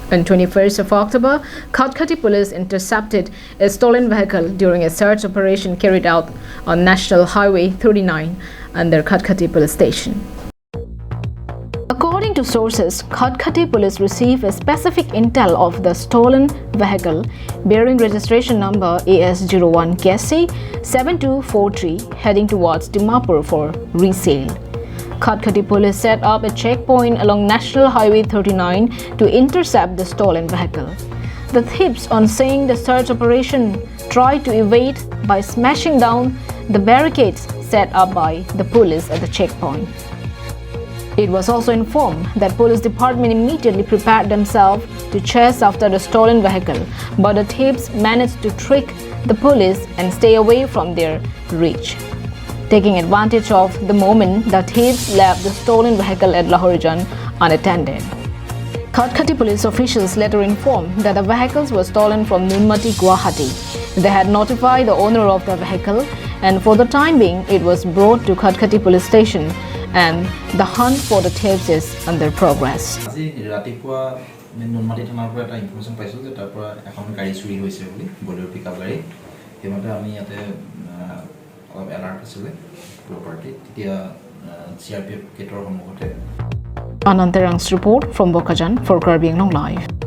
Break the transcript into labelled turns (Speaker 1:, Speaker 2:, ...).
Speaker 1: On 21st of October, Khatkhati police intercepted a stolen vehicle during a search operation carried out on National Highway 39 under Khatkhati police station. According to sources, Khatkhati police received a specific intel of the stolen vehicle bearing registration number AS01 KC 7243 heading towards Dimapur for resale. Khatkhati police set up a checkpoint along National Highway 39 to intercept the stolen vehicle. The thieves, on seeing the search operation, tried to evade by smashing down the barricades set up by the police at the checkpoint. It was also informed that police department immediately prepared themselves to chase after the stolen vehicle, but the thieves managed to trick the police and stay away from their reach. Taking advantage of the moment, the thieves left the stolen vehicle at Lahorijan unattended. Khatkhati police officials later informed that the vehicles were stolen from Nunmati, Guwahati. They had notified the owner of the vehicle, and for the time being, it was brought to Khatkhati police station, and the hunt for the thieves is under progress. Anantarang's report from Bokajan for Karbi Anglong Live.